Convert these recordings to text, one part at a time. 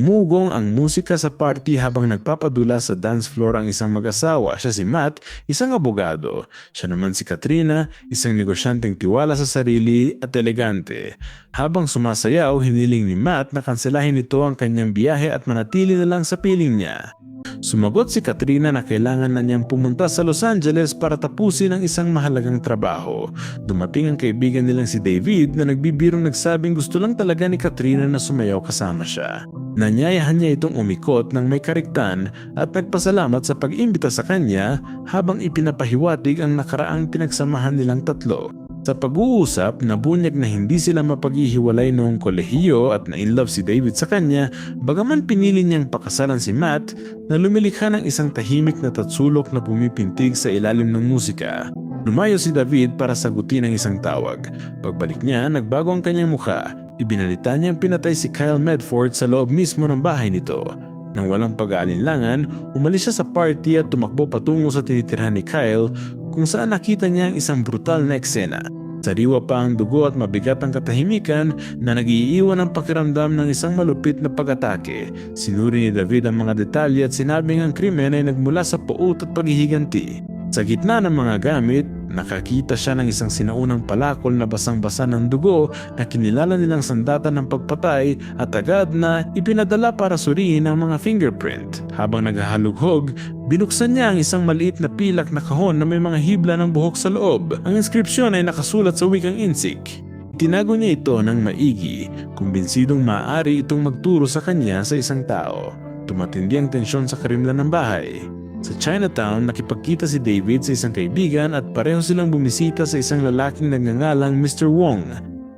Umugong ang musika sa party habang nagpapadula sa dance floor ang isang mag-asawa. Siya si Matt, isang abogado. Siya naman si Katrina, isang negosyanteng tiwala sa sarili at elegante. Habang sumasayaw, hiniling ni Matt na kanselahin nito ang kanyang biyahe at manatili na lang sa piling niya. Sumagot si Katrina na kailangan na niyang pumunta sa Los Angeles para tapusin ang isang mahalagang trabaho. Dumating ang kaibigan nilang si David na nagbibirong nagsabing gusto lang talaga ni Katrina na sumayaw kasama siya. Nanyayahan niya itong umikot ng may kariktan at nagpasalamat sa pag-imbita sa kanya habang ipinapahiwatig ang nakaraang pinagsamahan nilang tatlo. Sa pag-uusap, nabunyag na hindi sila mapaghihiwalay noong kolehiyo at na-inlove si David sa kanya, bagaman pinili niyang pakasalan si Matt na lumilikha ng isang tahimik na tatsulok na pumipintig sa ilalim ng musika. Lumayo si David para sagutin ang isang tawag. Pagbalik niya, nagbago ang kanyang mukha. Ibinalita niyang pinatay si Kyle Medford sa loob mismo ng bahay nito. Nang walang pag-aalinlangan, umalis siya sa party at tumakbo patungo sa tinitirhan ni Kyle kung saan nakita niya ang isang brutal na eksena. Sariwa pa ang dugo at mabigat ang katahimikan na nag-iiwan ng pakiramdam ng isang malupit na pag-atake. Sinuri ni David ang mga detalye at sinabing ang krimen ay nagmula sa puot at paghihiganti. Sa gitna ng mga gamit, nakakita siya ng isang sinaunang palakol na basang-basa ng dugo na kinilala nilang sandata ng pagpatay at agad na ipinadala para suriin ang mga fingerprint. Habang naghahalughog, binuksan niya ang isang maliit na pilak na kahon na may mga hibla ng buhok sa loob. Ang inskripsyon ay nakasulat sa wikang Insik. Tinago niya ito ng maigi, kumbinsidong maaari itong magturo sa kanya sa isang tao. Tumatindi ang tensyon sa karimlan ng bahay. Sa Chinatown, nakipagkita si David sa isang kaibigan at pareho silang bumisita sa isang lalaking nagngangalang Mr. Wong.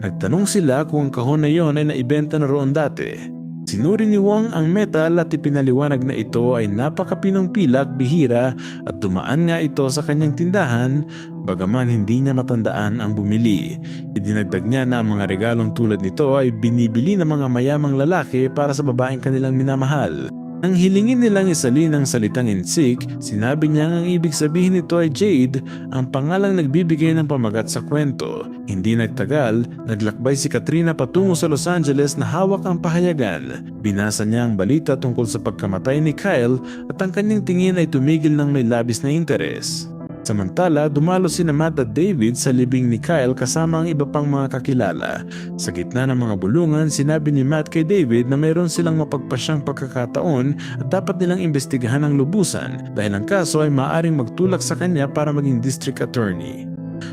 Nagtanong sila kung ang kahon na iyon ay naibenta na roon dati. Sinuri ni Wong ang metal at ipinaliwanag na ito ay napakapinong pilak, bihira at dumaan nga ito sa kanyang tindahan bagaman hindi niya matandaan ang bumili. Idinagdag niya na ang mga regalong tulad nito ay binibili ng mga mayamang lalaki para sa babaeng kanilang minamahal. Nang hilingin nilang isalin ang salitang Insik, sinabi niya ang ibig sabihin nito ay Jade, ang pangalang nagbibigay ng pamagat sa kwento. Hindi nagtagal, naglakbay si Katrina patungo sa Los Angeles na hawak ang pahayagan. Binasa niya ang balita tungkol sa pagkamatay ni Kyle at ang kanyang tingin ay tumigil ng may labis na interes. Samantala, dumalo sina Matt at David sa libing ni Kyle kasama ang iba pang mga kakilala. Sa gitna ng mga bulungan, sinabi ni Matt kay David na mayroon silang mapagpasyang pagkakataon at dapat nilang imbestigahan ang lubusan dahil ang kaso ay maaaring magtulak sa kanya para maging district attorney.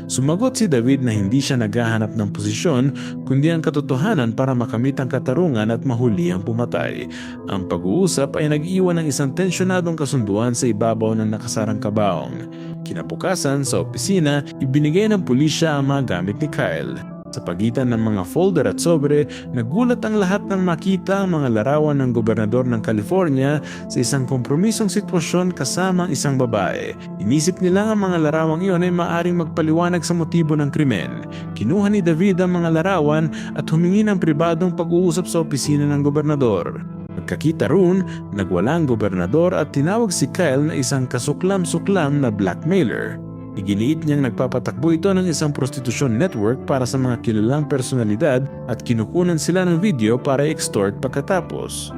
Sumagot si David na hindi siya naghahanap ng posisyon kundi ang katotohanan para makamit ang katarungan at mahuli ang pumatay. Ang pag-uusap ay nag-iwan ng isang tensyonadong kasunduan sa ibabaw ng nakasarang kabaong. Kinabukasan sa opisina, ibinigay ng pulisya ang mga gamit ni Kyle. Sa pagitan ng mga folder at sobre, nagulat ang lahat nang makita ang mga larawan ng gobernador ng California sa isang kompromisong sitwasyon kasama ang isang babae. Inisip nila ang mga larawang iyon ay maaaring magpaliwanag sa motibo ng krimen. Kinuha ni David ang mga larawan at humingi ng pribadong pag-uusap sa opisina ng gobernador. Pagkakita roon, nagwala ang gobernador at tinawag si Kyle na isang kasuklam-suklam na blackmailer. Iginiit niyang nagpapatakbo ito ng isang prostitusyon network para sa mga kilalang personalidad at kinukunan sila ng video para extort pagkatapos.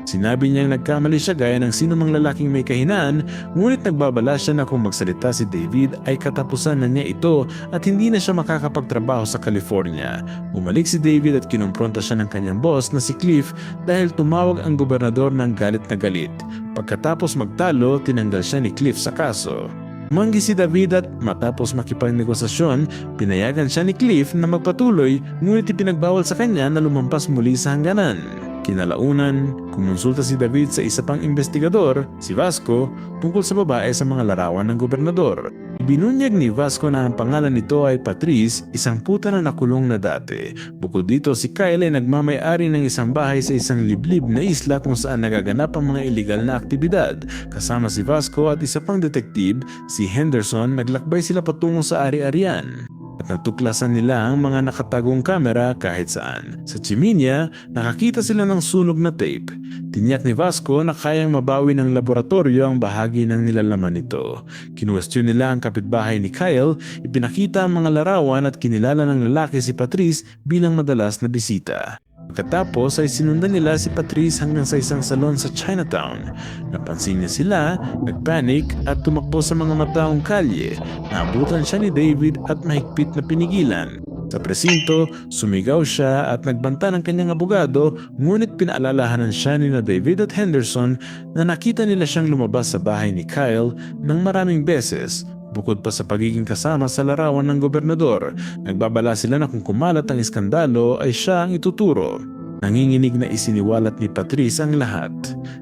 Sinabi niyang nagkamali siya gaya ng sinumang lalaking may kahinaan, ngunit nagbabala siya na kung magsalita si David ay katapusan na niya ito at hindi na siya makakapagtrabaho sa California. Bumalik si David at kinumpronta siya ng kanyang boss na si Cliff dahil tumawag ang gobernador ng galit na galit. Pagkatapos magtalo, tinanggal siya ni Cliff sa kaso. Manggi si David at matapos makipagnegosasyon, pinayagan siya ni Cliff na magpatuloy ngunit ipinagbawal sa kanya na lumampas muli sa hangganan. Kinalaunan, kumonsulta si David sa isa pang investigador, si Vasco, tungkol sa babae sa mga larawan ng gobernador. Binunyag ni Vasco na ang pangalan nito ay Patrice, isang puta na nakulong na dati. Bukod dito, si Kyle ay nagmamay-ari ng isang bahay sa isang liblib na isla kung saan nagaganap ang mga iligal na aktibidad. Kasama si Vasco at isa pang detektib, si Henderson, naglakbay sila patungo sa ari-arian. At natuklasan nila ang mga nakatagong kamera kahit saan. Sa chiminya, nakakita sila ng sunog na tape. Tinyak ni Vasco na kayang mabawi ng laboratorio ang bahagi ng nilalaman nito. Kinuwestiyon nila ang kapitbahay ni Kyle, ipinakita ang mga larawan at kinilala ng lalaki si Patrice bilang madalas na bisita. Pagkatapos ay sinundan nila si Patrice hanggang sa isang salon sa Chinatown. Napansin niya sila, nagpanik at tumakbo sa mga mataong kalye. Naabutan siya ni David at mahigpit na pinigilan. Sa presinto, sumigaw siya at nagbanta ng kanyang abogado, ngunit pinaalalahanan siya ni David at Henderson na nakita nila siyang lumabas sa bahay ni Kyle ng maraming beses. Bukod pa sa pagiging kasama sa larawan ng gobernador, nagbabala sila na kung kumalat ang iskandalo ay siya ang ituturo. Nanginginig na isiniwalat ni Patrice ang lahat.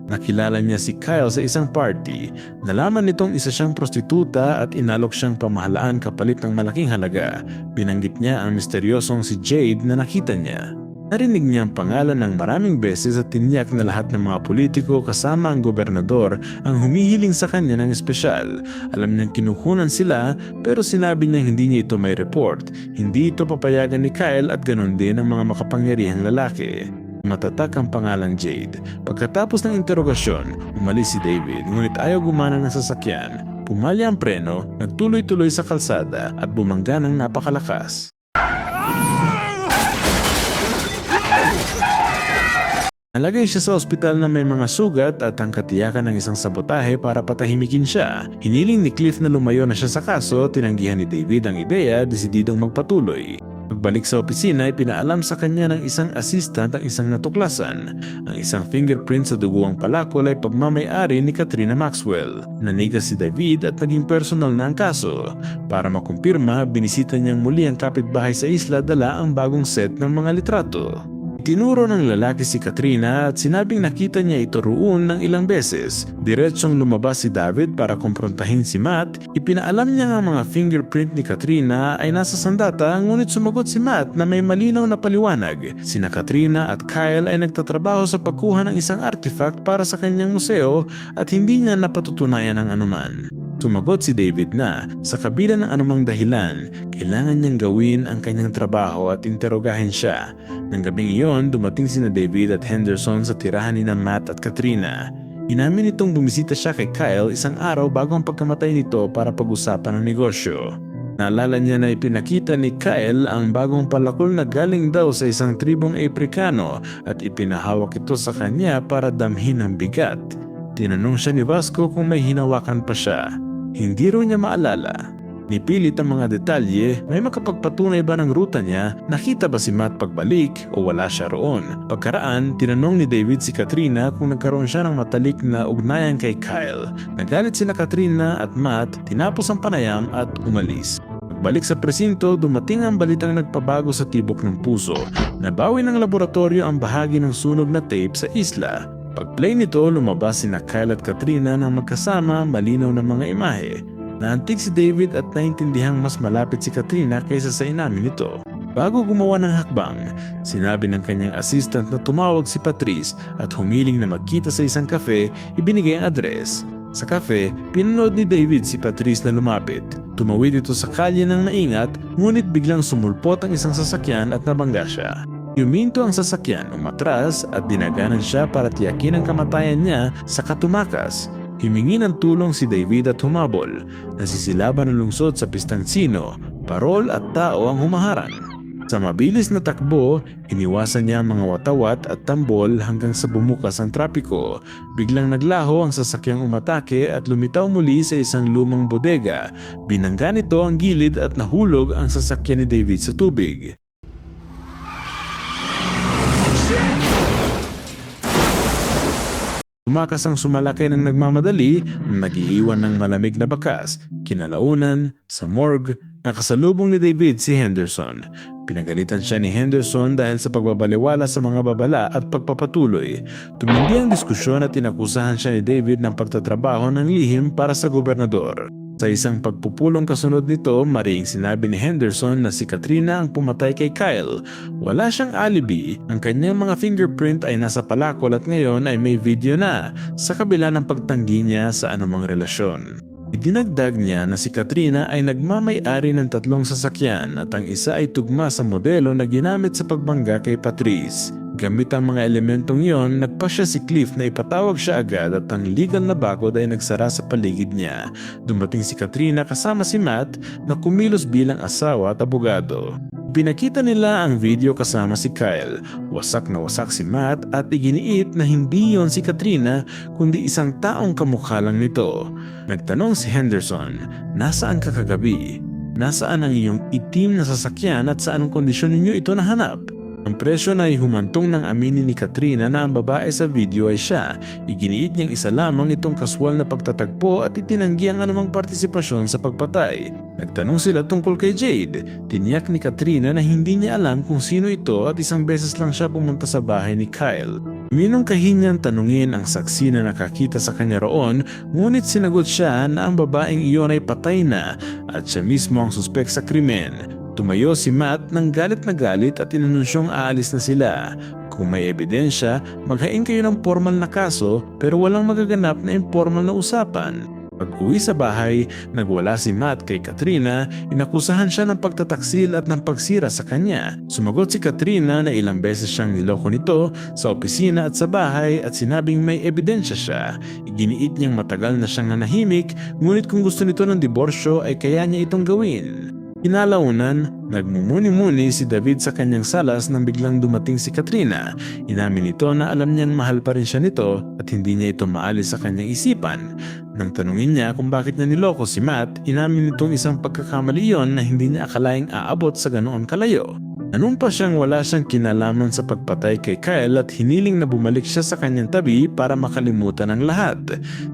Nakilala niya si Kyle sa isang party. Nalaman nitong isa siyang prostituta at inalok siyang pamahalaan kapalit ng malaking halaga. Binanggit niya ang misteryosong si Jade na nakita niya. Narinig niya ang pangalan ng maraming beses at tiniyak na lahat ng mga politiko kasama ang gobernador ang humihiling sa kanya ng espesyal. Alam niyang kinukunan sila pero sinabi niya hindi niya ito may report. Hindi ito papayagan ni Kyle at ganon din ang mga makapangyarihang lalaki. Matatak ang pangalang Jade. Pagkatapos ng interogasyon, umalis si David ngunit ayaw gumana ng sasakyan. Pumalya ang preno, nagtuloy-tuloy sa kalsada at bumangga ng napakalakas. Nalagay siya sa ospital na may mga sugat at ang katiyakan ng isang sabotahe para patahimikin siya. Hiniling ni Cliff na lumayo na siya sa kaso, tinanggihan ni David ang ideya, desididong magpatuloy. Pagbalik sa opisina ay pinaalam sa kanya ng isang assistant ang isang natuklasan. Ang isang fingerprint sa duguang palakol ay pagmamay-ari ni Katrina Maxwell. Nanigas si David at naging personal na ang kaso. Para makumpirma, binisita niyang muli ang kapitbahay sa isla dala ang bagong set ng mga litrato. Tinuro ng lalaki si Katrina at sinabing nakita niya ito roon ng ilang beses. Diretsong lumabas si David para kumprontahin si Matt. Ipinaalam niya nga mga fingerprint ni Katrina ay nasa sandata, ngunit sumagot si Matt na may malinaw na paliwanag. Sina Katrina at Kyle ay nagtatrabaho sa pagkuha ng isang artifact para sa kanyang museo at hindi niya napatutunayan ang anuman. Sumagot si David na sa kabila ng anumang dahilan, kailangan niyang gawin ang kanyang trabaho at interogahin siya. Nang gabing iyon, dumating sina David at Henderson sa tirahan ni Matt at Katrina. Inamin nitong bumisita siya kay Kyle isang araw bago ang pagkamatay nito para pag-usapan ang negosyo. Naalala niya na ipinakita ni Kyle ang bagong palakol na galing daw sa isang tribong Afrikano at ipinahawak ito sa kanya para damhin ang bigat. Tinanong siya ni Vasco kung may hinawakan pa siya. Hindi rin niya maalala. Nipilit ang mga detalye, may makapagpatunay ba ng ruta niya, nakita ba si Matt pagbalik o wala siya roon. Pagkaraan, tinanong ni David si Katrina kung nagkaroon siya ng matalik na ugnayan kay Kyle. Nagalit sila Katrina at Matt, tinapos ang panayam at umalis. Pagbalik sa presinto, dumating ang balitang nagpabago sa tibok ng puso. Nabawi ng laboratorio ang bahagi ng sunog na tape sa isla. Pag-play nito, lumabas sina Kyle at Katrina ng magkasama, malinaw na mga imahe. Naantig si David at naintindihang mas malapit si Katrina kaysa sa inamin nito. Bago gumawa ng hakbang, sinabi ng kanyang assistant na tumawag si Patrice at humiling na magkita sa isang cafe, ibinigay ang address. Sa cafe, pinanood ni David si Patrice na lumapit. Tumawid ito sa kalye ng maingat, ngunit biglang sumulpot ang isang sasakyan at nabangga siya. Yuminto ang sasakyan, umatras at dinaganan siya para tiyakin ang kamatayan niya sa katumakas. Himingi ng tulong si David at humabol. Nasisilaban ng lungsod sa pistang sino, parol at tao ang humaharang. Sa mabilis na takbo, iniwasan niya ang mga watawat at tambol hanggang sa bumukas ang trapiko. Biglang naglaho ang sasakyang umatake at lumitaw muli sa isang lumang bodega. Binangga nito ang gilid at nahulog ang sasakyan ni David sa tubig. Tumakas ang sumalaki ng nagmamadali, nag-iiwan ng malamig na bakas. Kinalaunan, sa morgue, nakasalubong ni David si Henderson. Pinagalitan siya ni Henderson dahil sa pagbabaliwala sa mga babala at pagpapatuloy. Tumindi ang diskusyon at inakusahan siya ni David ng pagtatrabaho ng lihim para sa gobernador. Sa isang pagpupulong kasunod nito, mariing sinabi ni Henderson na si Katrina ang pumatay kay Kyle. Wala siyang alibi, ang kanyang mga fingerprint ay nasa palakol at ngayon ay may video na, sa kabila ng pagtanggi niya sa anumang relasyon. Idinagdag niya na si Katrina ay nagmamay-ari ng 3 sasakyan at ang isa ay tugma sa modelo na ginamit sa pagbangga kay Patrice. Gamit ang mga elementong iyon, nagpasya si Cliff na ipatawag siya agad at ang legal na bakod ay nagsara sa paligid niya. Dumating si Katrina kasama si Matt na kumilos bilang asawa at abogado. Ipinakita nila ang video kasama si Kyle. Wasak na wasak si Matt at iginiit na hindi yon si Katrina kundi isang taong kamukha lang nito. Nagtanong si Henderson, "Nasaan ka kagabi? Nasaan ang iyong itim na sasakyan at sa anong kondisyon ninyo ito nahanap?" Ang presyo na ay humantong ng aminin ni Katrina na ang babae sa video ay siya. Iginiit niyang isa lamang itong kaswal na pagtatagpo at itinanggi ang anumang partisipasyon sa pagpatay. Nagtanong sila tungkol kay Jade. Tiniyak ni Katrina na hindi niya alam kung sino ito at isang beses lang siya pumunta sa bahay ni Kyle. Minong kahinyang tanungin ang saksi na nakakita sa kanya roon, ngunit sinagot siya na ang babaeng iyon ay patay na at siya mismo ang suspek sa krimen. Tumayo si Matt ng galit na galit at inanunsyong aalis na sila. Kung may ebidensya, maghain kayo ng formal na kaso pero walang magaganap na informal na usapan. Pag-uwi sa bahay, nagwala si Matt kay Katrina, inakusahan siya ng pagtataksil at ng pagsira sa kanya. Sumagot si Katrina na ilang beses siyang niloko nito sa opisina at sa bahay at sinabing may ebidensya siya. Iginiit niyang matagal na siyang nanahimik, ngunit kung gusto nito ng diborsyo ay kaya niya itong gawin. Kinalaunan, nagmumuni-muni si David sa kanyang salas nang biglang dumating si Katrina. Inamin nito na alam niyang mahal pa rin siya nito at hindi niya ito maalis sa kanyang isipan. Nang tanungin niya kung bakit niya niloko si Matt, inamin nitong isang pagkakamali iyon na hindi niya akalaing aabot sa ganoon kalayo. Nanumpa siyang wala siyang kinalaman sa pagpatay kay Kyle at hiniling na bumalik siya sa kanyang tabi para makalimutan ang lahat.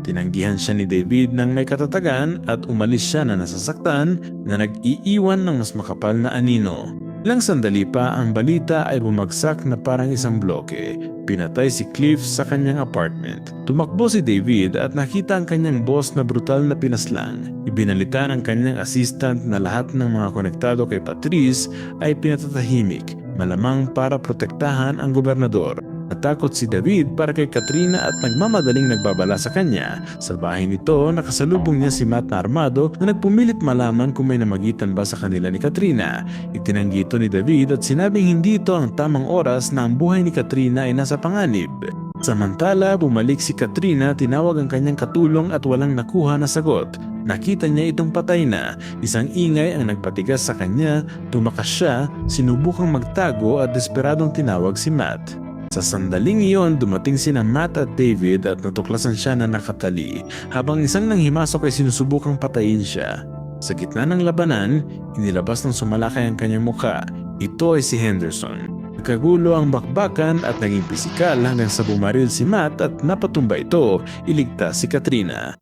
Tinanggihan siya ni David ng may katatagan at umalis siya na nasasaktan na nag-iiwan ng mas makapal na anino. Ilang sandali pa ang balita ay bumagsak na parang isang bloke. Pinatay si Cliff sa kanyang apartment. Tumakbo si David at nakita ang kanyang boss na brutal na pinaslang. Ibinalita ng kanyang assistant na lahat ng mga konektado kay Patrice ay pinatatahimik, malamang para protektahan ang gobernador. Natakot si David para kay Katrina at nagmamadaling nagbabala sa kanya. Sa bahay nito, nakasalubong niya si Matt na armado na nagpumilit malaman kung may namagitan ba sa kanila ni Katrina. Itinanggi ito ni David at sinabing hindi ito ang tamang oras na ang buhay ni Katrina ay nasa panganib. Samantala, bumalik si Katrina, tinawag ang kanyang katulong at walang nakuha na sagot. Nakita niya itong patay na. Isang ingay ang nagpatigas sa kanya, tumakas siya, sinubukang magtago at desperadong tinawag si Matt. Sa sandaling iyon, dumating sina Matt at David at natuklasan siya na nakatali, habang isang nanghimasok ay sinusubukang patayin siya. Sa gitna ng labanan, inilabas ng sumalakay ang kanyang mukha. Ito ay si Henderson. Nagkagulo ang bakbakan at naging pisikal hanggang sa bumaril si Matt at napatumba ito, iligtas si Katrina.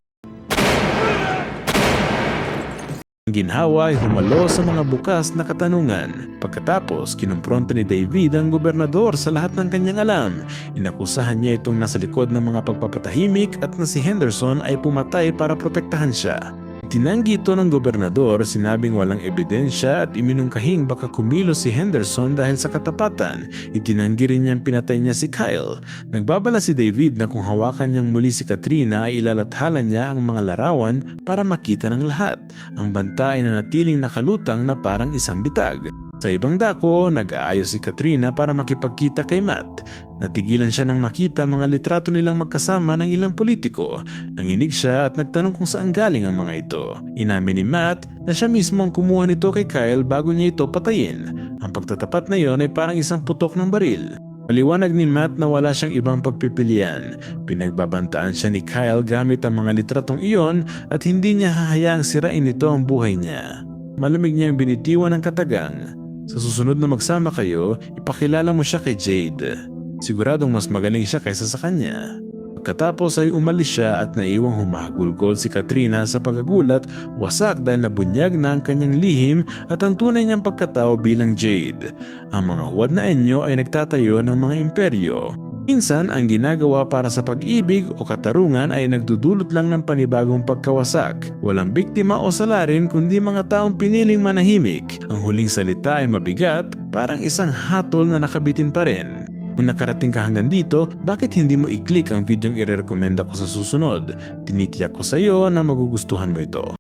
Ang ginhawa ay humalo sa mga bukas na katanungan. Pagkatapos, kinumpronta ni David ang gobernador sa lahat ng kanyang alam. Inakusahan niya itong nasa likod ng mga pagpapatahimik at na si Henderson ay pumatay para protektahan siya. Tinanggi ito ng gobernador, sinabing walang ebidensya at iminungkahing baka kumilos si Henderson dahil sa katapatan. Itinanggi rin niyang pinatay niya si Kyle. Nagbabala si David na kung hawakan niyang muli si Katrina ay ilalathala niya ang mga larawan para makita ng lahat. Ang banta ay nanatiling nakalutang na parang isang bitag. Sa ibang dako, nag-aayos si Katrina para makipagkita kay Matt. Natigilan siya nang makita mga litrato nilang magkasama ng ilang politiko. Nanginig siya at nagtanong kung saan galing ang mga ito. Inamin ni Matt na siya mismo ang kumuha nito kay Kyle bago niya ito patayin. Ang pagtatapat na iyon ay parang isang putok ng baril. Maliwanag ni Matt na wala siyang ibang pagpipilian. Pinagbabantaan siya ni Kyle gamit ang mga litratong iyon at hindi niya hahayaang sirain nito ang buhay niya. Malamig niyang binitiwan ng katagang. Sa susunod na magsama kayo, ipakilala mo siya kay Jade. Siguradong mas magaling siya kaysa sa kanya. Pagkatapos ay umalis siya at naiwang humahagulgol si Katrina sa pagkagulat, wasak dahil nabunyag na ang kanyang lihim at ang tunay niyang pagkatao bilang Jade. Ang mga huwad na anyo ay nagtatayo ng mga imperyo. Minsan, ang ginagawa para sa pag-ibig o katarungan ay nagdudulot lang ng panibagong pagkawasak. Walang biktima o salarin kundi mga taong piniling manahimik. Ang huling salita ay mabigat, parang isang hatol na nakabitin pa rin. Kung nakarating ka hanggang dito, bakit hindi mo i-click ang videong i-recommenda ko sa susunod? Tinitiyak ko sa iyo na magugustuhan mo ito.